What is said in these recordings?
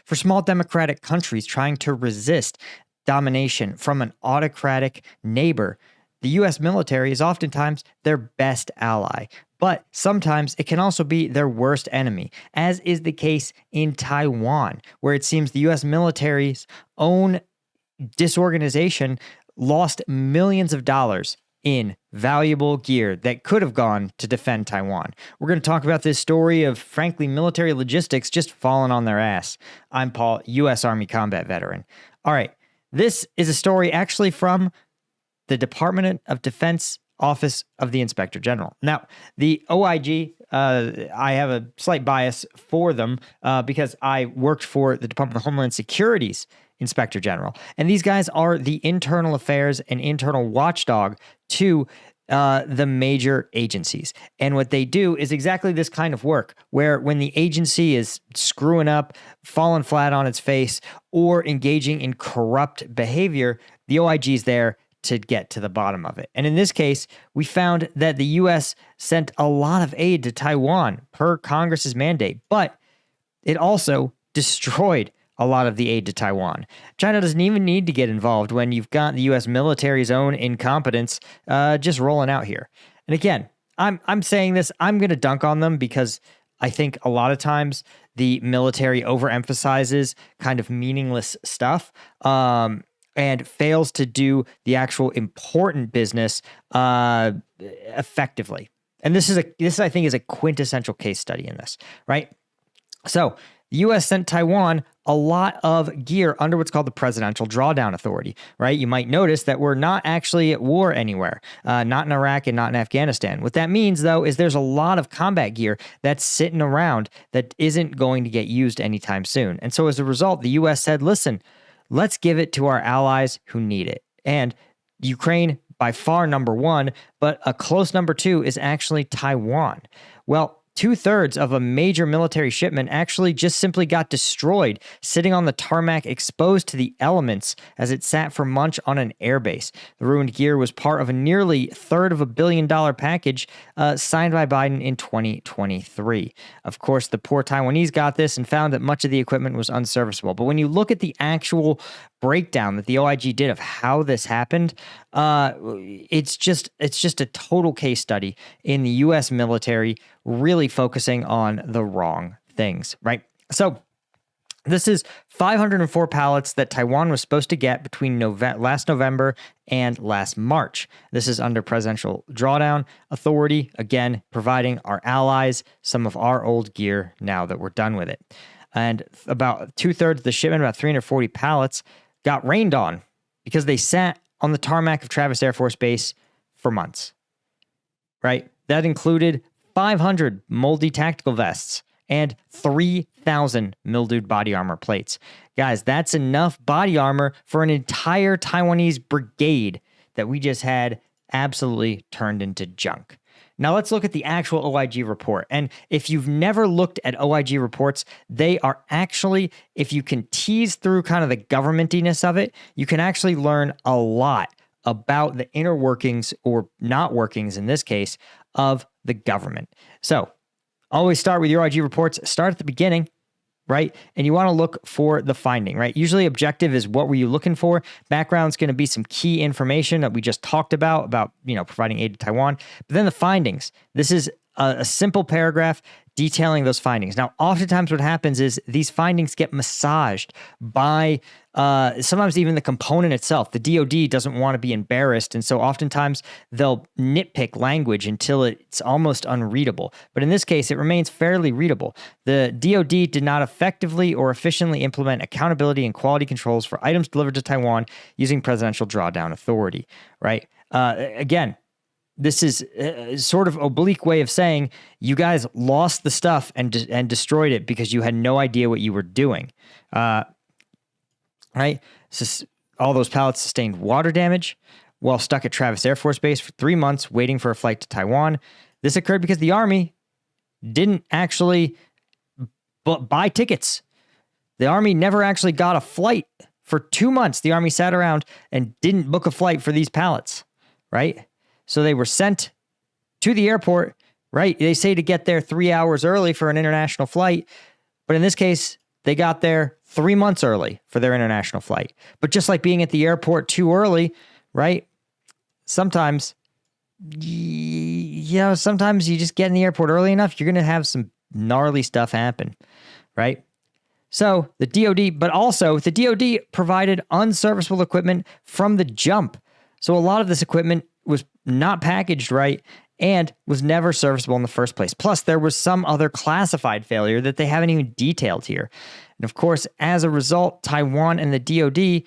For small democratic countries trying to resist domination from an autocratic neighbor, the U.S. military is oftentimes their best ally. But sometimes it can also be their worst enemy, as is the case in Taiwan, where it seems the U.S. military's own disorganization lost millions of dollars in valuable gear that could have gone to defend Taiwan. We're going to talk about this story of, frankly, military logistics just falling on their ass. I'm Paul, U.S. Army combat veteran. All right, this is a story actually from the Department of Defense Office of the Inspector General. Now, the OIG, I have a slight bias for them because I worked for the Department of Homeland Security's Inspector General. And these guys are the internal affairs and internal watchdog to the major agencies. And what they do is exactly this kind of work, where when the agency is screwing up, falling flat on its face, or engaging in corrupt behavior, the OIG is there to get to the bottom of it. And in this case, we found that the U.S. sent a lot of aid to Taiwan per Congress's mandate, but it also destroyed a lot of the aid to Taiwan. China doesn't even need to get involved when you've got the U.S. military's own incompetence just rolling out here. And again, I'm saying this, I'm going to dunk on them because I think a lot of times the military overemphasizes kind of meaningless stuff and fails to do the actual important business effectively. And this I think is a quintessential case study in this, right? So the U.S. sent Taiwan a lot of gear under what's called the Presidential Drawdown Authority, right? You might notice that we're not actually at war anywhere, not in Iraq and not in Afghanistan. What that means, though, is there's a lot of combat gear that's sitting around that isn't going to get used anytime soon. And so as a result, the U.S. said, listen, let's give it to our allies who need it. And Ukraine, by far number one, but a close number two is actually Taiwan. Well, 2/3 of a major military shipment actually just simply got destroyed, sitting on the tarmac exposed to the elements as it sat for months on an airbase. The ruined gear was part of a nearly $350 million package signed by Biden in 2023. Of course, the poor Taiwanese got this and found that much of the equipment was unserviceable. But when you look at the actual breakdown that the OIG did of how this happened, it's just a total case study in the U.S. military really focusing on the wrong things, right? So this is 504 pallets that Taiwan was supposed to get between last November and last March. This is under Presidential Drawdown Authority, again, providing our allies some of our old gear now that we're done with it. And about 2/3 of the shipment, about 340 pallets, got rained on because they sat on the tarmac of Travis Air Force Base for months, right? That included 500 moldy tactical vests and 3,000 mildewed body armor plates. Guys, that's enough body armor for an entire Taiwanese brigade that we just had absolutely turned into junk. Now let's look at the actual OIG report. And if you've never looked at OIG reports, they are actually, if you can tease through kind of the governmentiness of it, you can actually learn a lot about the inner workings, or not workings in this case, of the government. So always start with your OIG reports, start at the beginning, right? And you want to look for the finding, right? Usually objective is what were you looking for? Background's going to be some key information that we just talked about, providing aid to Taiwan. But then the findings, this is a simple paragraph detailing those findings. Now, oftentimes what happens is these findings get massaged by sometimes even the component itself. The DoD doesn't want to be embarrassed, and so oftentimes they'll nitpick language until it's almost unreadable. But in this case, it remains fairly readable. The DoD did not effectively or efficiently implement accountability and quality controls for items delivered to Taiwan using Presidential Drawdown Authority, right? Again, this is a sort of oblique way of saying you guys lost the stuff and destroyed it because you had no idea what you were doing, right? So all those pallets sustained water damage while stuck at Travis Air Force Base for 3 months waiting for a flight to Taiwan. This occurred because the Army didn't actually buy tickets. The Army never actually got a flight. For 2 months, the Army sat around and didn't book a flight for these pallets, right? So they were sent to the airport, right? They say to get there 3 hours early for an international flight. But in this case, they got there 3 months early for their international flight. But just like being at the airport too early, right? Sometimes, sometimes you just get in the airport early enough, you're going to have some gnarly stuff happen, right? So the DoD, but also the DoD provided unserviceable equipment from the jump. So a lot of this equipment was not packaged right and was never serviceable in the first place. Plus, there was some other classified failure that they haven't even detailed here. And of course, as a result, Taiwan and the DoD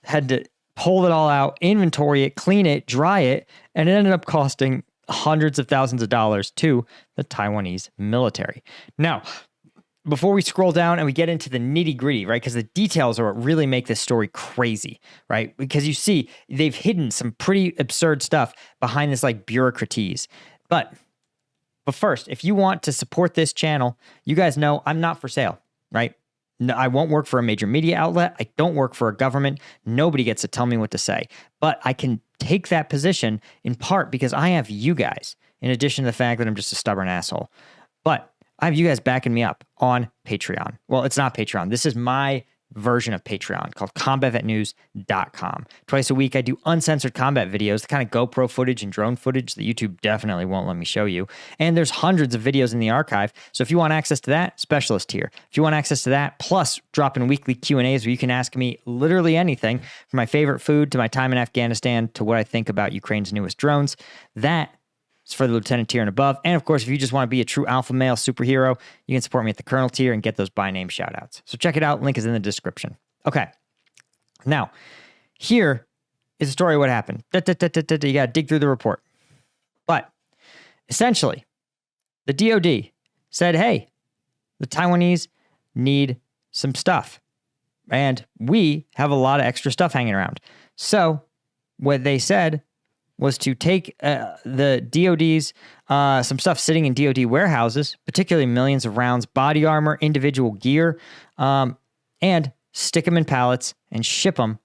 had to pull it all out, inventory it, clean it, dry it, and it ended up costing hundreds of thousands of dollars to the Taiwanese military. Now, before we scroll down and we get into the nitty gritty, right? Because the details are what really make this story crazy, right? Because you see, they've hidden some pretty absurd stuff behind this like bureaucratese. But first, if you want to support this channel, you guys know I'm not for sale, right? No, I won't work for a major media outlet. I don't work for a government. Nobody gets to tell me what to say. But I can take that position in part because I have you guys, in addition to the fact that I'm just a stubborn asshole. But I have you guys backing me up on Patreon. Well, it's not Patreon. This is my version of Patreon called combatvetnews.com. Twice a week, I do uncensored combat videos, the kind of GoPro footage and drone footage that YouTube definitely won't let me show you. And there's hundreds of videos in the archive. So if you want access to that, specialist tier. If you want access to that, plus dropping weekly Q&As where you can ask me literally anything from my favorite food to my time in Afghanistan to what I think about Ukraine's newest drones, that it's for the lieutenant tier and above. And of course, if you just want to be a true alpha male superhero, you can support me at the colonel tier and get those by name shout outs. So check it out. Link is in the description. Okay. Now, here is the story of what happened. You got to dig through the report. But essentially, the DoD said, hey, the Taiwanese need some stuff. And we have a lot of extra stuff hanging around. So what they said was to take the DoD's, some stuff sitting in DoD warehouses, particularly millions of rounds, body armor, individual gear, and stick them in pallets and ship them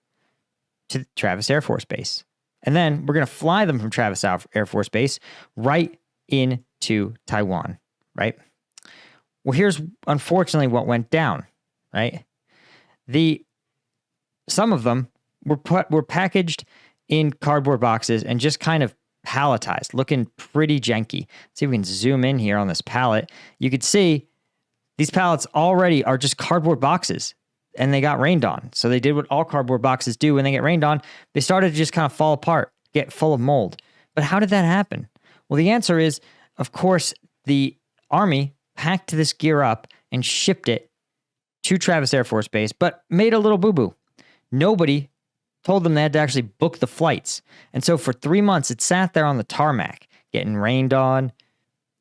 to Travis Air Force Base. And then we're going to fly them from Travis Air Force Base right into Taiwan, right? Well, here's unfortunately what went down, right? Some of them were packaged in cardboard boxes and just kind of palletized, looking pretty janky. Let's see if we can zoom in here on this pallet. You could see these pallets already are just cardboard boxes and they got rained on. So they did what all cardboard boxes do when they get rained on. They started to just kind of fall apart, get full of mold. But how did that happen? Well, the answer is, of course, the Army packed this gear up and shipped it to Travis Air Force Base, but made a little boo-boo. Nobody told them they had to actually book the flights. And so for 3 months, it sat there on the tarmac, getting rained on,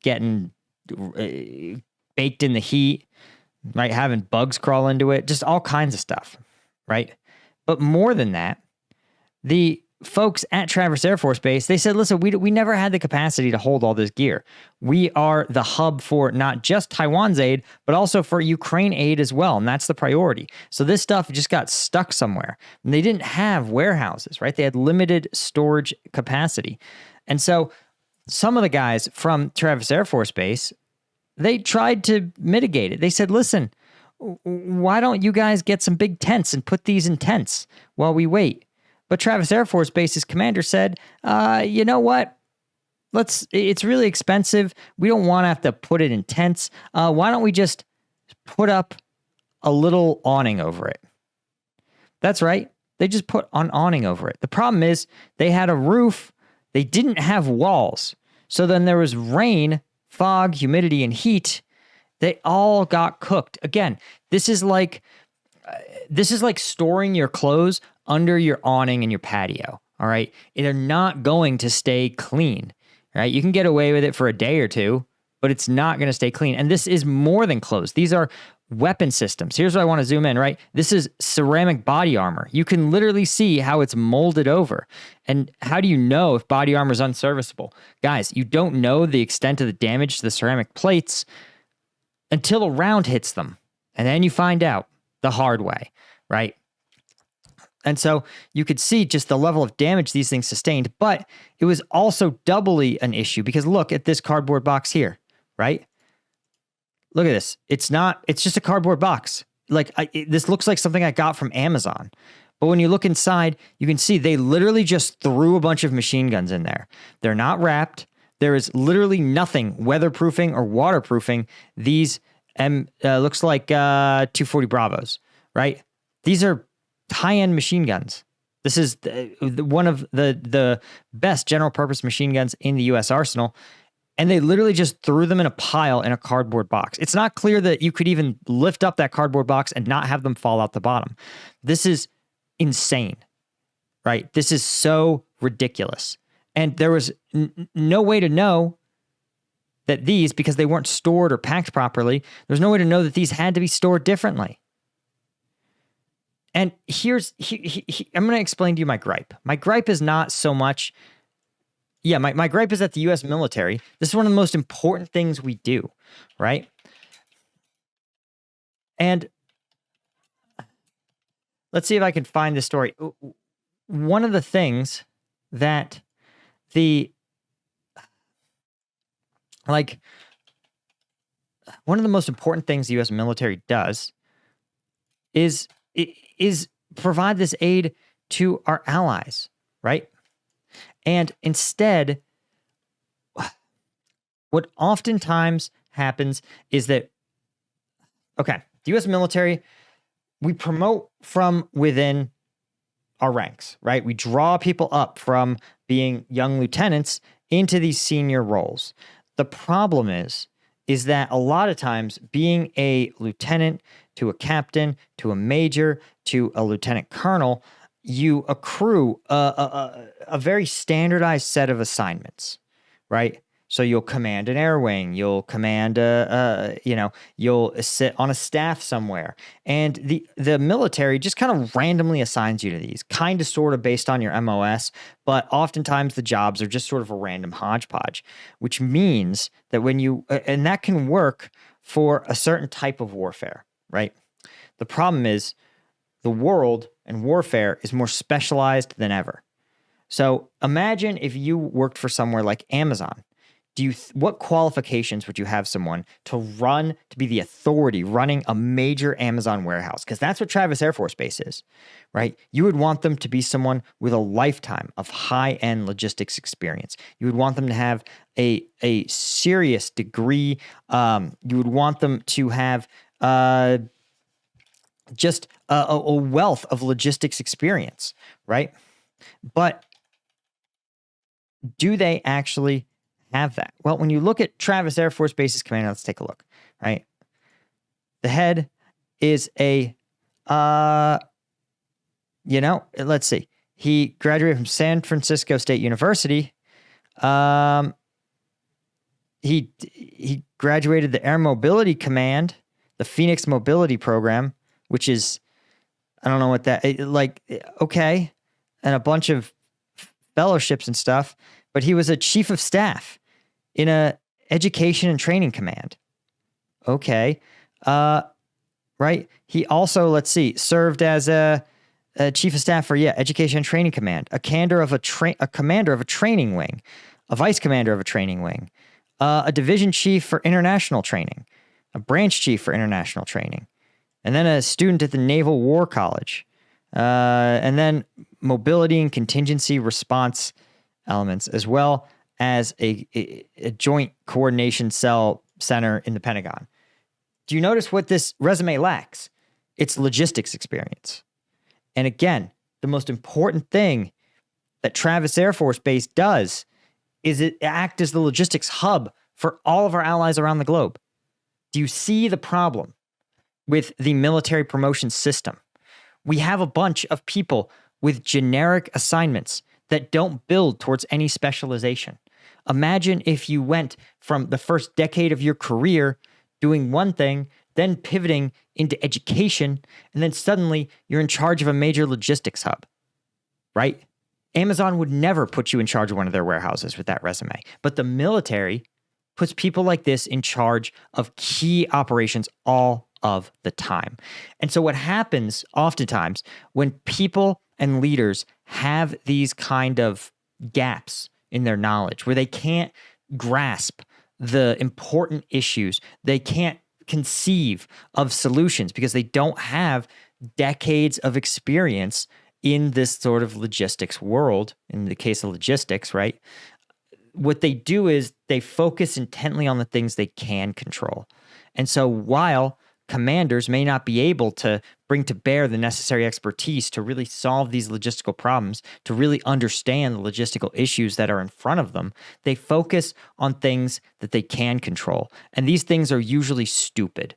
getting baked in the heat, right? Having bugs crawl into it, just all kinds of stuff, right? But more than that, the folks at Travis Air Force Base, they said, listen, we never had the capacity to hold all this gear. We are the hub for not just Taiwan's aid, but also for Ukraine aid as well. And that's the priority. So this stuff just got stuck somewhere. And they didn't have warehouses, right? They had limited storage capacity. And so some of the guys from Travis Air Force Base, they tried to mitigate it. They said, listen, why don't you guys get some big tents and put these in tents while we wait? But Travis Air Force Base's commander said, you know what? It's really expensive. We don't want to have to put it in tents. Why don't we just put up a little awning over it? That's right. They just put an awning over it. The problem is they had a roof. They didn't have walls. So then there was rain, fog, humidity, and heat. They all got cooked. Again, this is like storing your clothes under your awning in your patio, all right? They're not going to stay clean, right? You can get away with it for a day or two, but it's not going to stay clean. And this is more than clothes. These are weapon systems. Here's what I want to zoom in, right? This is ceramic body armor. You can literally see how it's molded over. And how do you know if body armor is unserviceable? Guys, you don't know the extent of the damage to the ceramic plates until a round hits them. And then you find out the hard way, right? And so you could see just the level of damage these things sustained, but it was also doubly an issue because look at this cardboard box here, right? Look at this. It's just a cardboard box. this looks like something I got from Amazon. But when you look inside, you can see they literally just threw a bunch of machine guns in there. They're not wrapped. There is literally nothing weatherproofing or waterproofing these looks like 240 Bravos, right? These are high-end machine guns. This is one of the best general purpose machine guns in the U.S. arsenal. And they literally just threw them in a pile in a cardboard box. It's not clear that you could even lift up that cardboard box and not have them fall out the bottom. This is insane, right? This is so ridiculous. And there was no way to know that these, because they weren't stored or packed properly, there's no way to know that these had to be stored differently. And I'm going to explain to you my gripe. My gripe is not so much, my gripe is that the U.S. military, this is one of the most important things we do, right? And let's see if I can find this story. One of the things that one of the most important things the U.S. military does is provide this aid to our allies, right? And instead, what oftentimes happens is that, the U.S. military, we promote from within our ranks, right? We draw people up from being young lieutenants into these senior roles. The problem is that a lot of times being a lieutenant to a captain, to a major, to a lieutenant colonel, you accrue a very standardized set of assignments, right? So you'll command an air wing, you'll command you'll sit on a staff somewhere. And the military just kind of randomly assigns you to these, kind of sort of based on your MOS, but oftentimes the jobs are just sort of a random hodgepodge, which means that and that can work for a certain type of warfare, right? The problem is the world and warfare is more specialized than ever. So imagine if you worked for somewhere like Amazon. What qualifications would you have someone to be the authority running a major Amazon warehouse? Because that's what Travis Air Force Base is, right? You would want them to be someone with a lifetime of high-end logistics experience. You would want them to have a serious degree. You would want them to have just a wealth of logistics experience, right? But do they actually have that? Well, when you look at Travis Air Force Base's commander, let's take a look, right? The head is let's see. He graduated from San Francisco State University. He graduated the Air Mobility Command, the Phoenix Mobility Program, which is, I don't know what that, okay, and a bunch of fellowships and stuff, but he was a chief of staff in a education and training command. Okay. Right. He also, served as a chief of staff for, education and training command, a commander of a training wing, a vice commander of a training wing, a division chief for international training, a branch chief for international training, and then a student at the Naval War College, and then mobility and contingency response elements, as well as a joint coordination center in the Pentagon. Do you notice what this resume lacks? It's logistics experience. And again, the most important thing that Travis Air Force Base does is it act as the logistics hub for all of our allies around the globe. Do you see the problem with the military promotion system? We have a bunch of people with generic assignments that don't build towards any specialization. Imagine if you went from the first decade of your career doing one thing, then pivoting into education, and then suddenly you're in charge of a major logistics hub, right? Amazon would never put you in charge of one of their warehouses with that resume, but the military puts people like this in charge of key operations all of the time. And so what happens oftentimes when people and leaders have these kind of gaps in their knowledge where they can't grasp the important issues, they can't conceive of solutions because they don't have decades of experience in this sort of logistics world. In the case of logistics, right? What they do is they focus intently on the things they can control. And so while commanders may not be able to bring to bear the necessary expertise to really solve these logistical problems, to really understand the logistical issues that are in front of them, they focus on things that they can control. And these things are usually stupid.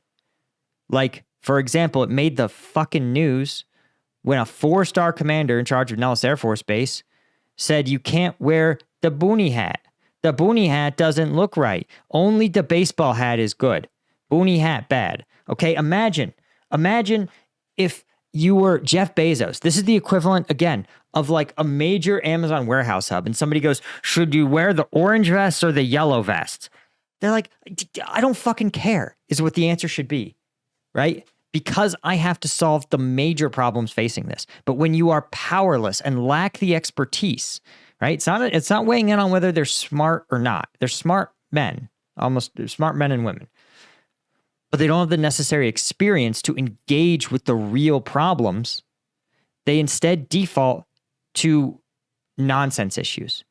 Like, for example, it made the fucking news when a 4-star commander in charge of Nellis Air Force Base said you can't wear the boonie hat. The boonie hat doesn't look right. Only the baseball hat is good. Boonie hat bad. Okay, imagine if you were Jeff Bezos. This is the equivalent, again, of like a major Amazon warehouse hub, and somebody goes, should you wear the orange vest or the yellow vest? They're like, I don't fucking care, is what the answer should be, right? Because I have to solve the major problems facing this. But when you are powerless and lack the expertise, right? It's not weighing in on whether they're smart or not. They're smart men, almost smart men and women. But they don't have the necessary experience to engage with the real problems. They instead default to nonsense issues.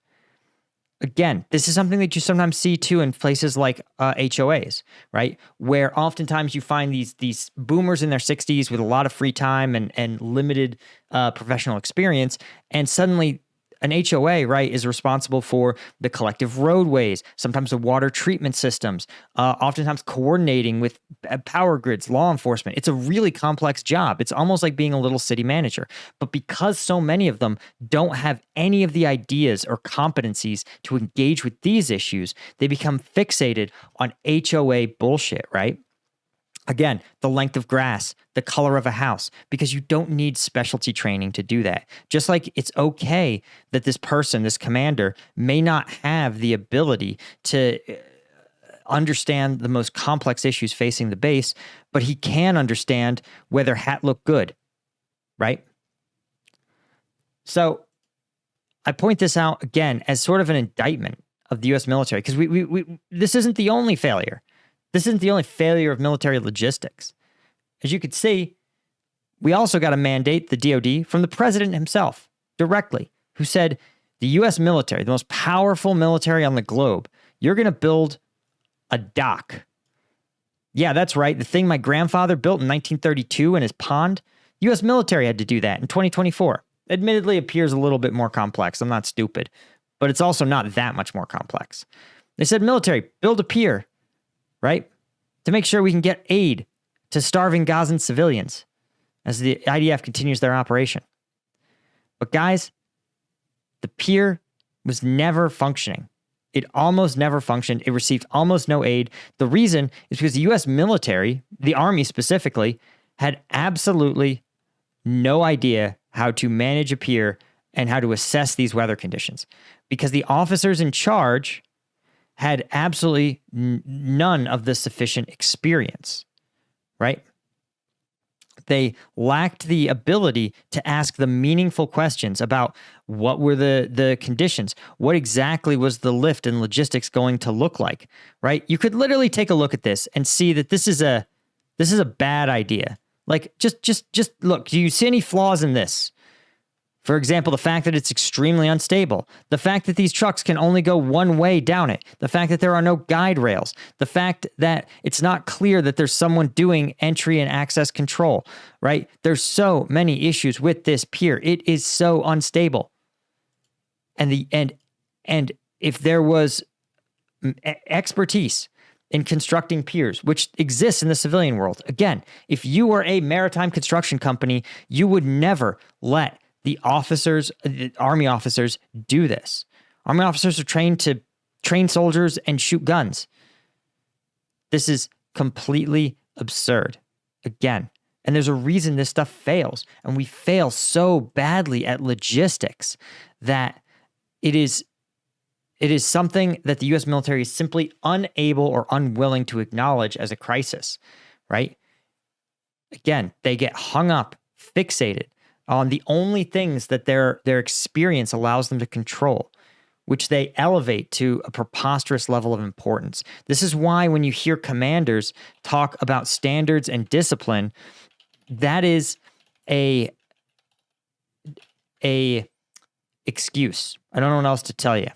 Again, this is something that you sometimes see too in places like HOAs, right? Where oftentimes you find these boomers in their 60s with a lot of free time and limited professional experience, and suddenly an HOA, right, is responsible for the collective roadways, sometimes the water treatment systems, oftentimes coordinating with power grids, law enforcement. It's a really complex job. It's almost like being a little city manager. But because so many of them don't have any of the ideas or competencies to engage with these issues, they become fixated on HOA bullshit, right? Again, the length of grass, the color of a house, because you don't need specialty training to do that. Just like it's okay that this person, this commander, may not have the ability to understand the most complex issues facing the base, but he can understand whether hat look good, right? So I point this out again as sort of an indictment of the U.S. military, because this isn't the only failure. This isn't the only failure of military logistics. As you could see, we also got a mandate, the DoD, from the president himself, directly, who said, the U.S. military, the most powerful military on the globe, you're going to build a dock. Yeah, that's right. The thing my grandfather built in 1932 in his pond, U.S. military had to do that in 2024. Admittedly, it appears a little bit more complex. I'm not stupid, but it's also not that much more complex. They said, military, build a pier, right? To make sure we can get aid to starving Gazan civilians as the IDF continues their operation. But guys, the pier was never functioning. It almost never functioned. It received almost no aid. The reason is because the U.S. military, the Army specifically, had absolutely no idea how to manage a pier and how to assess these weather conditions. Because the officers in charge had absolutely none of the sufficient experience, right? They lacked the ability to ask the meaningful questions about what were the conditions, what exactly was the lift and logistics going to look like, right? You could literally take a look at this and see that this is a bad idea. Like, just look, do you see any flaws in this? For example, the fact that it's extremely unstable, the fact that these trucks can only go one way down it, the fact that there are no guide rails, the fact that it's not clear that there's someone doing entry and access control, right? There's so many issues with this pier. It is so unstable. And if there was expertise in constructing piers, which exists in the civilian world, again, if you were a maritime construction company, you would never let the Army officers do this. Army officers are trained to train soldiers and shoot guns. This is completely absurd. Again, and there's a reason this stuff fails. And we fail so badly at logistics that it is something that the U.S. military is simply unable or unwilling to acknowledge as a crisis, right? Again, they get hung up, fixated on the only things that their experience allows them to control, which they elevate to a preposterous level of importance. This is why when you hear commanders talk about standards and discipline, that is a excuse. I don't know what else to tell you.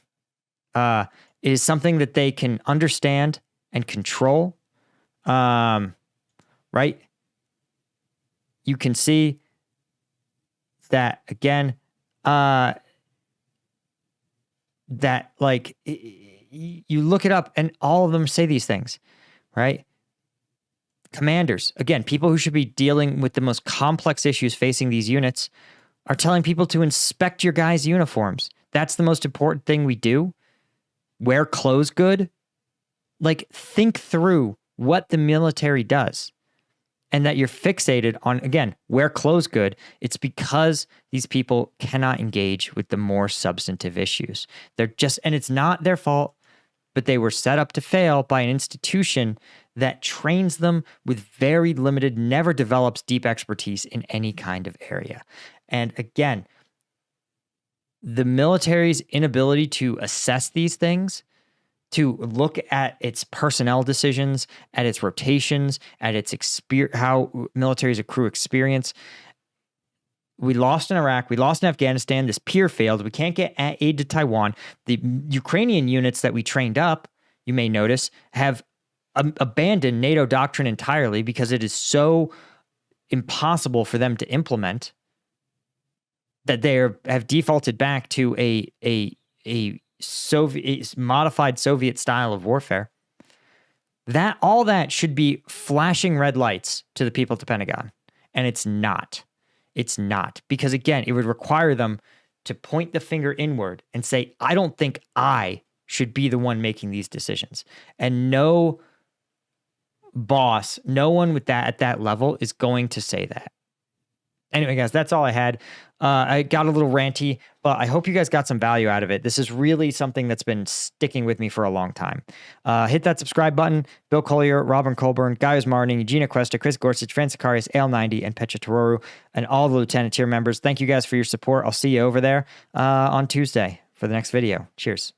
It is something that they can understand and control. Right? You can see that again, that like you look it up and all of them say these things, right? Commanders, again, people who should be dealing with the most complex issues facing these units are telling people to inspect your guys' uniforms. That's the most important thing we do. Wear clothes good. Like, think through what the military does and that you're fixated on, again, wear clothes good. It's because these people cannot engage with the more substantive issues. They're just, and it's not their fault, but they were set up to fail by an institution that trains them with very limited, never develops deep expertise in any kind of area. And again, the military's inability to assess these things, to look at its personnel decisions, at its rotations, at its how militaries accrue experience. We lost in Iraq. We lost in Afghanistan. This pier failed. We can't get aid to Taiwan. The Ukrainian units that we trained up, you may notice, have abandoned NATO doctrine entirely because it is so impossible for them to implement that they have defaulted back to a modified Soviet style of warfare. That all that should be flashing red lights to the people at the Pentagon, and it's not. It's not, because again, it would require them to point the finger inward and say, "I don't think I should be the one making these decisions." And no boss, no one with that at that level is going to say that. Anyway, guys, that's all I had. I got a little ranty, but I hope you guys got some value out of it. This is really something that's been sticking with me for a long time. Hit that subscribe button. Bill Collier, Robin Colburn, Gaius Martin, Eugenia Cuesta, Chris Gorsuch, Francis Karius, AL90, and Petra Tororu, and all the Lieutenant tier members. Thank you guys for your support. I'll see you over there on Tuesday for the next video. Cheers.